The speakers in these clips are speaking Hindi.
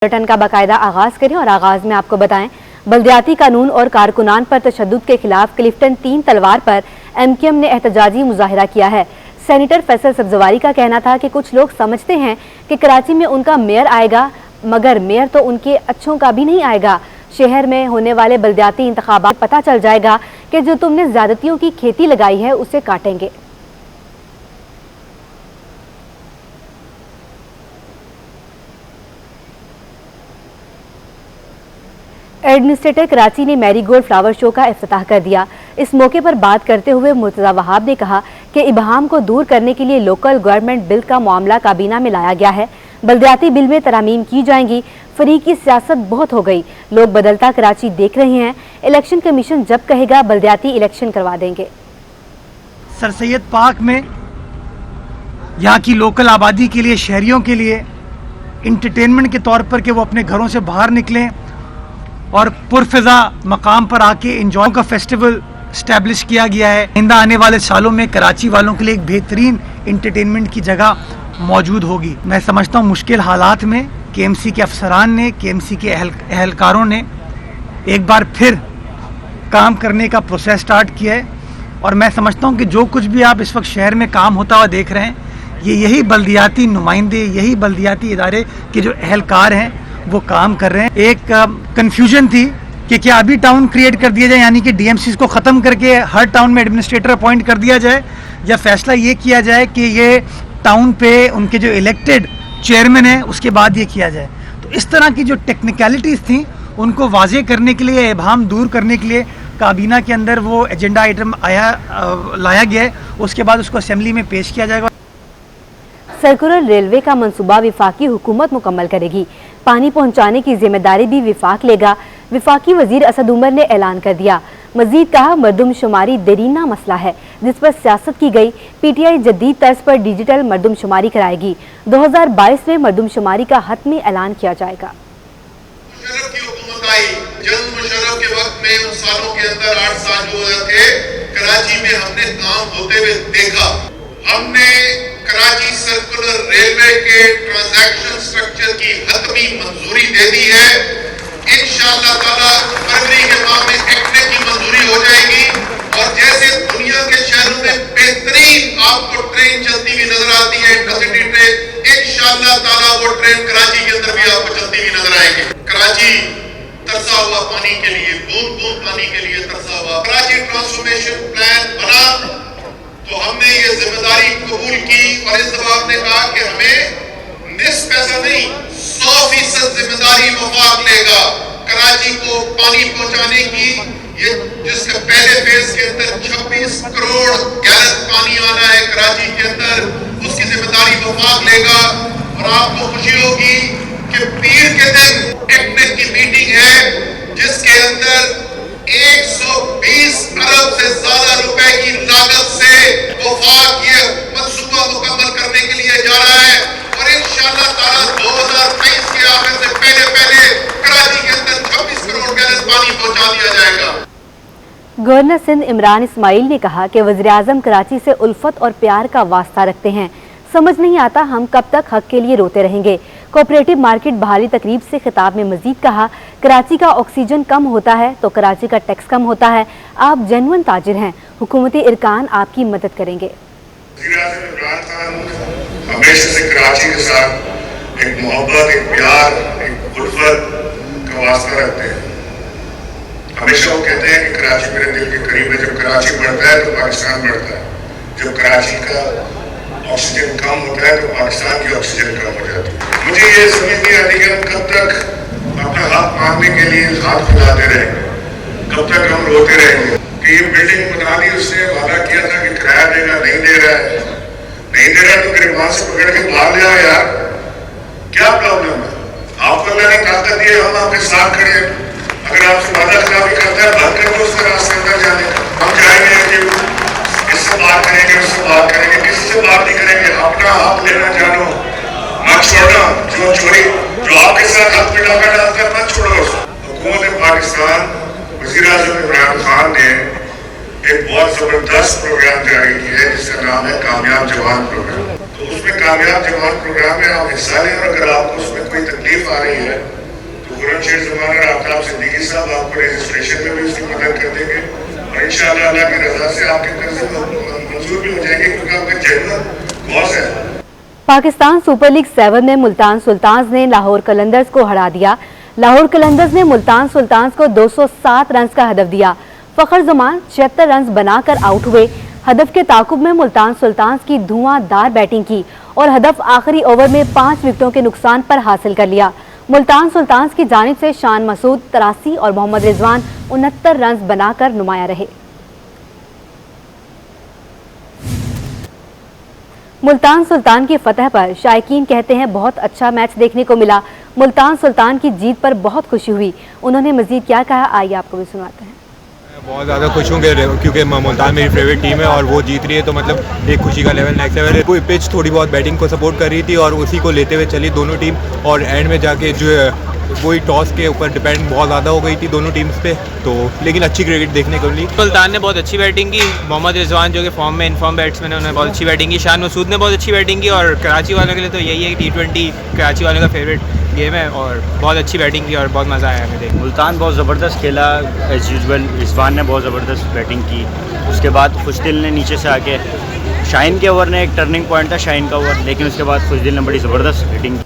बुलेटिन का बाकायदा आगाज करें और आगाज में आपको बताएं, बल्दियाती कानून और कारकुनान पर तशद्दुद के खिलाफ क्लिफ्टन 3 तलवार पर एमक्यूएम ने एहतजाजी मुजाहिरा किया है। सेनेटर फैसल सब्जवारी का कहना था कि कुछ लोग समझते हैं कि कराची में उनका मेयर आएगा, मगर मेयर तो उनके अच्छों का भी नहीं आएगा। शहर में होने वाले बल्दियाती इंतखाबात पता चल जाएगा कि जो तुमने ज्यादतियों की खेती लगाई है उसे काटेंगे। एडमिनिस्ट्रेटर कराची ने मैरीगोल्ड फ्लावर शो का इफ्तिताह कर दिया। इस मौके पर बात करते हुए मुर्तजा वहाब ने कहा कि इबहाम को दूर करने के लिए लोकल गवर्नमेंट बिल का मामला काबीना में लाया गया है। बल्दियाती बिल में तरामीम की जाएंगी। फरीक की सियासत बहुत हो गई, लोग बदलता कराची देख रहे हैं। इलेक्शन कमीशन जब कहेगा बल्दियाती इलेक्शन करवा देंगे। सर सैयद पार्क में यहाँ की लोकल आबादी के लिए, शहरियों के लिए इंटरटेनमेंट के तौर पर कि वो अपने घरों से बाहर निकलें और पुरफिजा मकाम पर आके इंजॉय का फेस्टिवल स्टैब्लिश किया गया है। आइंदा आने वाले सालों में कराची वालों के लिए एक बेहतरीन इंटरटेनमेंट की जगह मौजूद होगी। मैं समझता हूँ मुश्किल हालात में केएमसी के अफसरान ने, केएमसी के अहलकारों ने एक बार फिर काम करने का प्रोसेस स्टार्ट किया है और मैं समझता हूँ कि जो कुछ भी आप इस वक्त शहर में काम होता हुआ देख रहे हैं, यही बल्दियाती नुमाइंदे, यही बल्दियाती इदारे के जो अहलकार हैं वो काम कर रहे हैं। एक कंफ्यूजन थी कि क्या अभी टाउन क्रिएट कर दिया जाए, यानी कि डीएमसीज को ख़त्म करके हर टाउन में एडमिनिस्ट्रेटर अपॉइंट कर दिया जाए, या फैसला ये किया जाए कि ये टाउन पे उनके जो इलेक्टेड चेयरमैन है उसके बाद ये किया जाए। तो इस तरह की जो टेक्निकलिटीज़ थी उनको वाजे करने के लिए, इबहाम दूर करने के लिए काबीना के अंदर वो एजेंडा आइटम लाया गया है। उसके बाद उसको असेंबली में पेश किया जाएगा। सर्कुलर रेलवे का मंसूबा विफाकी हुकूमत मुकम्मल करेगी। पानी पहुंचाने की जिम्मेदारी भी विफाक लेगा। विफाकी वजीर असद उमर ने ऐलान कर दिया। मजीद कहा, मरदमशुमारी देरीना मसला है जिस पर सियासत की गई। पीटीआई जदीद तर्ज पर डिजिटल मरदमशुमारी कराएगी। 2022 में मरदमशुमारी का हतमी ऐलान किया जाएगा। मुशर्रफ के वक्त में उन सालों के अंदर 8 साल जो थे कराची में हमने काम होते हुए देखा। हमने कराची सर्कुलर रेलवे के ट्रांजैक्शन स्ट्रक्चर की हतमी मंजूरी दे दी है। इंशाअल्लाह ताला फरवरी के माह में एक्ट की मंजूरी हो जाएगी और जैसे दुनिया के शहरों में बेहतरीन आपको ट्रेन चलती हुई नजर आती है, इंटरसिटी ट्रेन, इंशाअल्लाह ताला वो ट्रेन कराची के अंदर भी आपको चलती हुई नजर आएगी। कराची तरसा हुआ पानी के लिए, बूंद बूंद पानी के लिए तरसा हुआ। कराची ट्रांसफॉर्मेशन प्लान बना तो हमने ये जिम्मेदारी कबूल की और इस दफा आपने कहा कि हमें निस्फ पैसा नहीं 100% जिम्मेदारी वफाक लेगा कराची को पानी पहुंचाने की। ये जिसके पहले फेज के अंदर 26 करोड़ गैलन पानी आना है कराची के अंदर, उसकी जिम्मेदारी वफाक लेगा। और आपको खुशी होगी कि पीर के दिन एक्ट की मीटिंग है जिसके अंदर 120 अरब से ज्यादा रुपए की लागत से वफाक ये मंसूबा मुकम्मल करने के लिए जा रहा है और इंशाअल्लाह ताला 2023 के आखिर से पहले कराची के अंदर 26 करोड़ गैलन पानी पहुंचा दिया जाएगा। गवर्नर सिंध इमरान इस्माइल ने कहा कि वज़ीर-ए-आज़म कराची से उल्फत और प्यार का वास्ता रखते हैं। समझ नहीं आता हम कब तक हक के लिए रोते रहेंगे। कोऑपरेटिव मार्केट बहाली तकरीब से खिताब में मजीद कहा, कराची का ऑक्सीजन कम होता है तो कराची का टैक्स कम होता है। आप जेन्युइन ताजिर हैं, हुकूमती इरकान आपकी मदद करेंगे। वज़ीर-ए-आज़म इमरान खान हमेशा से कराची के साथ एक मोहब्बत, एक प्यार, एक उल्फत का वास्ता रखते हैं। हमेशा वो कहते हैं कि कराची मेरे दिल के करीब है। जब कराची बढ़ता है तो पाकिस्तान बढ़ता है। जब कराची का ऑक्सीजन कम होता है तो पाकिस्तान की ऑक्सीजन कम हो जाती है। मुझे ये समझ नहीं आती कि हम कब तक अपना हक मांगने के लिए हाथ फैलाते रहेंगे, कब तक हम रोते रहेंगे कि ये बिल्डिंग बना दी, उसने वादा किया था कि किराया देगा, नहीं दे रहा है, नहीं दे रहा है तो गिरबान से पकड़ के बाहर ले आओ यार, क्या प्रॉब्लम है? आपको अल्लाह ने ताकत दी है, हम आपके साथ खड़े हैं। अगर आपसे वादा खिलाफी करता है बंद कर दो उसका रास्ते अंदर जाने। हम जाएंगे इससे बात करेंगे, उससे बात करेंगे, किसी से बात नहीं करेंगे। अपना हक लेना जानो, मत छोड़ना। जो चोरी जो आपके साथ हक पे डाका डालता है मत छोड़ो। हुकूमत पाकिस्तान, वज़ीर-ए-आज़म इमरान खान ने एक बहुत जबरदस्त प्रोग्राम जारी किया है जिसका नाम है कामयाब जवान प्रोग्राम। तो उसमें कामयाब जवान प्रोग्राम में आप हिस्सा लें, और अगर आपको उसमें कोई तकलीफ आ रही है तो गुरम शेर जमान और आफ्ताब सिद्दीकी साहब आपको रजिस्ट्रेशन में भी उसकी मदद कर देंगे, और इंशाअल्लाह अल्लाह की रजा से आपके कर्जे मंजूर भी हो जाएंगे, क्योंकि आपका जेन्युइन कॉज है। पाकिस्तान सुपर लीग 7 में मुल्तान सुल्तान्स ने लाहौर कलंदर्स को हरा दिया। लाहौर कलंदर्स ने मुल्तान सुल्तान्स को 207 रन का हदफ दिया। फखर जमान 76 रन बनाकर आउट हुए। हदफ के ताकुब में मुल्तान सुल्तान्स की धुआंधार बैटिंग की और हदफ आखिरी ओवर में 5 विकेटों के नुकसान पर हासिल कर लिया। मुल्तान सुल्तान्स की जानिब से शान मसूद 83 और मोहम्मद रिजवान 69 रन बनाकर नुमाया रहे। मुल्तान सुल्तान की फतह पर शायकीन कहते हैं बहुत अच्छा मैच देखने को मिला। मुल्तान सुल्तान की जीत पर बहुत खुशी हुई। उन्होंने मजीद क्या कहा, आइए आपको भी सुनाते हैं। बहुत ज़्यादा खुश हूँ क्योंकि मुल्तान मेरी फेवरेट टीम है और वो जीत रही है, तो मतलब एक खुशी का लेवल नेक्स्ट लेवल है। कोई पिच थोड़ी बहुत बैटिंग को सपोर्ट कर रही थी और उसी को लेते हुए चली दोनों टीम, और एंड में जाके जो है वही टॉस के ऊपर डिपेंड बहुत ज़्यादा हो गई थी दोनों टीम्स पे, तो लेकिन अच्छी क्रिकेट देखने को मिली। सुल्तान ने बहुत अच्छी बैटिंग की, मोहम्मद रिजवान जो कि फॉर्म में इनफॉर्म बैट्समैन है उन्होंने बहुत अच्छी बैटिंग की, शान मसूद ने बहुत अच्छी बैटिंग की, और कराची वालों के लिए तो यही है कि T20 कराची वालों का फेवरेट गेम है, और बहुत अच्छी बैटिंग की और बहुत मज़ा आया हमें देख। मुल्तान बहुत ज़बरदस्त खेला एज यूजुअल, रिजवान ने बहुत ज़बरदस्त बैटिंग की। उसके बाद खुशदिल ने नीचे से आके, शाहीन के ओवर ने एक टर्निंग पॉइंट था शाहीन का ओवर, लेकिन उसके बाद खुशदिल ने बड़ी ज़बरदस्त बैटिंग की।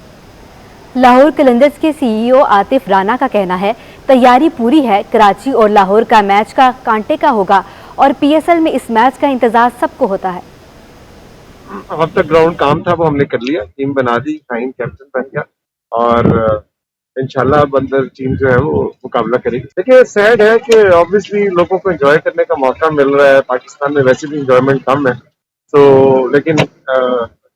लाहौर कलंदर्स के CEO आतिफ राना का कहना है तैयारी पूरी है, कराची और लाहौर का मैच का कांटे का होगा और PSL में इस मैच का इंतजार सबको होता है। अब तक ग्राउंड काम था वो हमने कर लिया, टीम बना दी, शाहीन कैप्टन बन गया और इंशाल्लाह अब अंदर टीम जो है वो मुकाबला करेगी। देखिए सैड है कि ऑब्वियसली लोगों को एंजॉय करने का मौका मिल रहा है, पाकिस्तान में वैसे भी एंजॉयमेंट कम है, तो लेकिन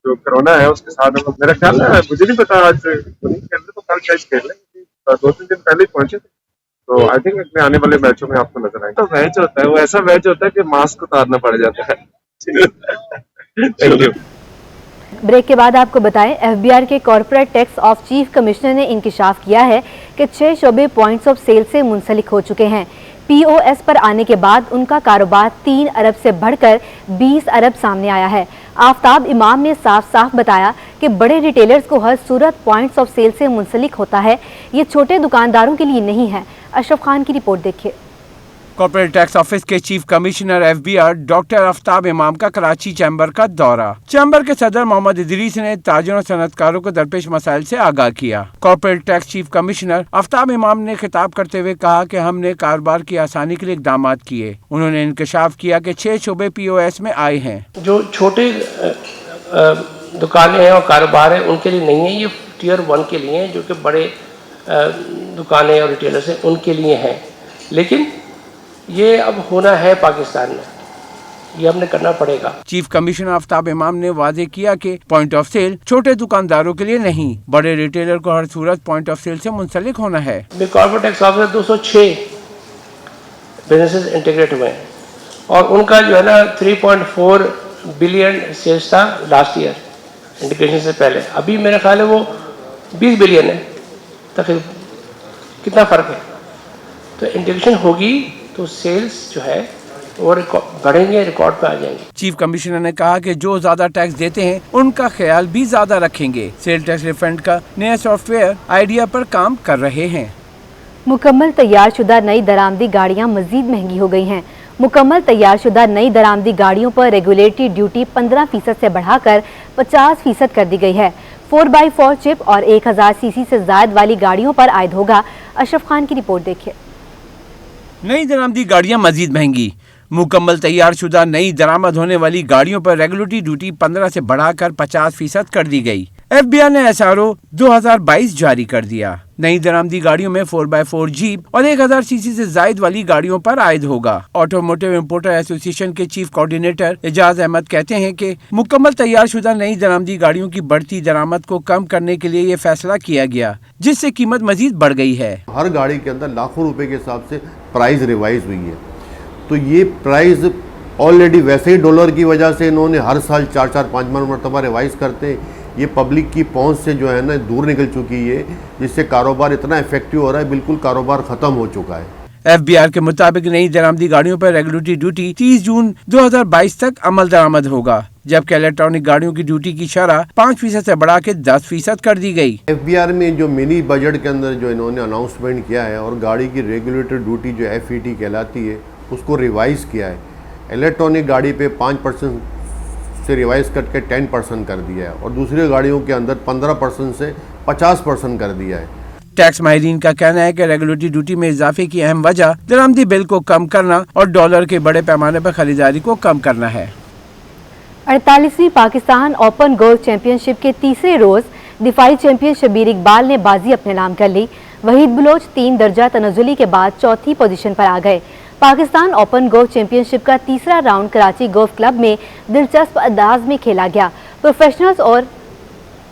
जो कोरोना है उसके साथ मेरा ख्याल है, मुझे नहीं पता आज नहीं खेल रहे तो कल शायद खेल लें, 2-3 दिन पहले ही पहुंचे थे, तो आई थिंक अपने आने वाले मैचों में आपको नजर आएगा। तो मैच होता है वो ऐसा मैच होता है कि मास्क उतारना पड़ जाता है। Thank you. ब्रेक के बाद आपको बताएं, FBR के corporate tax of chief commissioner ने इंकिशाफ किया है कि 6 शोबे पॉइंट्स ऑफ सेल से मुंसलिक हो चुके हैं। POS पर आने के बाद उनका कारोबार 3 अरब से बढ़कर 20 अरब सामने आया है। आफ्ताब इमाम ने साफ साफ बताया कि बड़े रिटेलर्स को हर सूरत पॉइंट्स ऑफ सेल से मुंसलिक होता है, ये छोटे दुकानदारों के लिए नहीं है। अशरफ खान की रिपोर्ट देखिए। कॉर्पोरेट टैक्स ऑफिस के chief commissioner FBR doctor Aftab इमाम का कराची चैम्बर का दौरा। चैम्बर के सदर मोहम्मद इदरीस ने ताजिरों और सनअतकारों को दरपेश मसाइल से आगाह किया। Corporate tax chief commissioner Aftab इमाम ने खिताब करते हुए कहा कि हमने कारोबार की आसानी के लिए इकदाम किए। उन्होंने इंकशाफ किया कि 6 शोबे POS में आए हैं। जो छोटे दुकानें हैं और कारोबार है उनके लिए नहीं है, ये Tier 1 के लिए हैं, जो कि बड़े दुकानें और रिटेलर्स हैं उनके लिए हैं। लेकिन ये अब होना है पाकिस्तान में, ये हमने करना पड़ेगा। चीफ कमिश्नर आफ्ताब इमाम ने वादे किया कि पॉइंट ऑफ सेल छोटे दुकानदारों के लिए नहीं, बड़े रिटेलर को हर सूरत पॉइंट ऑफ सेल से मुंसलिक होना है। Corporate tax office 206 businesses integrate हुए हैं और उनका जो है ना 3.4 बिलियन सेल्स था लास्ट ईयर इंटीग्रेशन से पहले। अभी मेरा ख्याल है वो 20 बिलियन है तकरीबन। कितना फ़र्क है? तो इंटीग्रेशन होगी तो सेल्स जो है वो बढ़ेंगे, रिकॉर्ड पे आ जाएंगे। चीफ कमिश्नर ने कहा कि जो ज्यादा टैक्स देते हैं उनका ख्याल भी ज्यादा रखेंगे। सेल टैक्स रिफंड का नया सॉफ्टवेयर आइडिया पर काम कर रहे हैं। मुकम्मल तैयारशुदा नई दरामदी गाड़ियां मजीद महंगी हो गई हैं। मुकम्मल तैयारशुदा नई दरामदी गाड़ियों पर रेगुलेटरी ड्यूटी 15% से बढ़ाकर 50% कर दी गई है। 4x4 चिप और 1000 सीसी से ज्यादा वाली गाड़ियों पर आयद होगा। अशरफ खान की रिपोर्ट देखिए। नई दरामदी गाड़ियां मजीद महंगी। मुकम्मल तैयारशुदा नई दरामद होने वाली गाड़ियों पर रेगुलेटरी ड्यूटी 15 से बढ़ाकर 50% कर दी गई। FBR ने SRO 2022 जारी कर दिया। नई दरामदी गाड़ियों में 4x4 जीप और 1000 सीसी से जायद वाली गाड़ियों पर आयद होगा। ऑटोमोटिव इंपोर्टर एसोसिएशन के चीफ कोऑर्डिनेटर एजाज अहमद कहते हैं कि मुकम्मल तैयारशुदा नई दरामदी गाड़ियों की बढ़ती दरामद को कम करने के लिए ये फैसला किया गया, जिससे कीमत मजीद बढ़ गई है। हर गाड़ी के अंदर लाखों रुपए के हिसाब से प्राइस रिवाइज हुई है, तो ये प्राइस ऑलरेडी वैसे ही डॉलर की वजह से इन्होंने हर साल 4-5 मरतबा रिवाइज करते हैं। ये पब्लिक की पहुंच से जो है ना दूर निकल चुकी है, जिससे कारोबार इतना इफेक्टिव हो रहा है, बिल्कुल कारोबार खत्म हो चुका है। FBR के मुताबिक नई दरामदी गाड़ियों पर रेगुलेटरी ड्यूटी 30 जून 2022 तक अमल दरामद होगा, जबकि इलेक्ट्रॉनिक गाड़ियों की ड्यूटी की शरह 5% से बढ़ा के 10% कर दी गई। FBR में जो मिनी बजट के अंदर जो इन्होंने अनाउंसमेंट किया है और गाड़ी की रेगुलेटर ड्यूटी जो FET कहलाती है उसको रिवाइज किया है। इलेक्ट्रॉनिक गाड़ी पे 5% से रिवाइज करके 10% कर दिया है और दूसरी गाड़ियों के अंदर 15% से 50% कर दिया है। टैक्स माहिरीन का कहना है कि रेगुलेटरी ड्यूटी में इजाफे की अहम वजह दरामदी बिल को कम करना और डॉलर के बड़े पैमाने पर खरीदारी को कम करना है। 48वीं पाकिस्तान ओपन गोल्फ चैंपियनशिप के तीसरे रोज दिफाई चैंपियन शब्बीर इकबाल ने बाजी अपने नाम कर ली। वहीद बलोच 3 दर्जा तनज़ुली के बाद चौथी पोजीशन पर आ गए। पाकिस्तान ओपन गोल्फ चैंपियनशिप का तीसरा राउंड कराची गोल्फ क्लब में दिलचस्प अंदाज में खेला गया। प्रोफेशनल्स और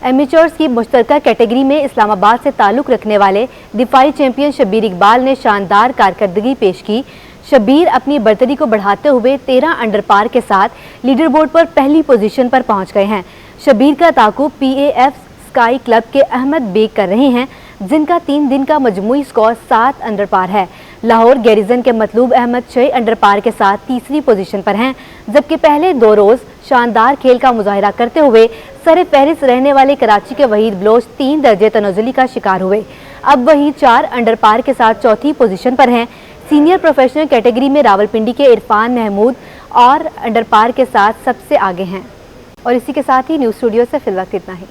एमेचर्स की मुश्तरका कैटेगरी में इस्लामाबाद से ताल्लुक़ रखने वाले दिफाई चैंपियन शब्बीर इकबाल ने शानदार कारकर्दगी पेश की। शब्बीर अपनी बर्तरी को बढ़ाते हुए 13 अंडर पार के साथ लीडर बोर्ड पर पहली पोजीशन पर पहुंच गए हैं। शब्बीर का ताकुब PAF स्काई क्लब के अहमद बेग कर रहे हैं, जिनका 3 दिन का मजमूई स्कोर 7 अंडर पार है। लाहौर गैरिजन के मतलूब अहमद 6 अंडर पार के साथ तीसरी पोजीशन पर हैं, जबकि पहले 2 रोज शानदार खेल का मुजाहिरा करते हुए सरे फहरिस्त रहने वाले कराची के वहीद बलोच 3 दर्जे तनज़ुली का शिकार हुए। अब वही 4 अंडर पार के साथ चौथी पोजीशन पर हैं। सीनियर प्रोफेशनल कैटेगरी में रावलपिंडी के इरफान महमूद और अंडर पार के साथ सबसे आगे हैं। और इसी के साथ ही न्यूज़ स्टूडियो से फिलहाल इतना ही।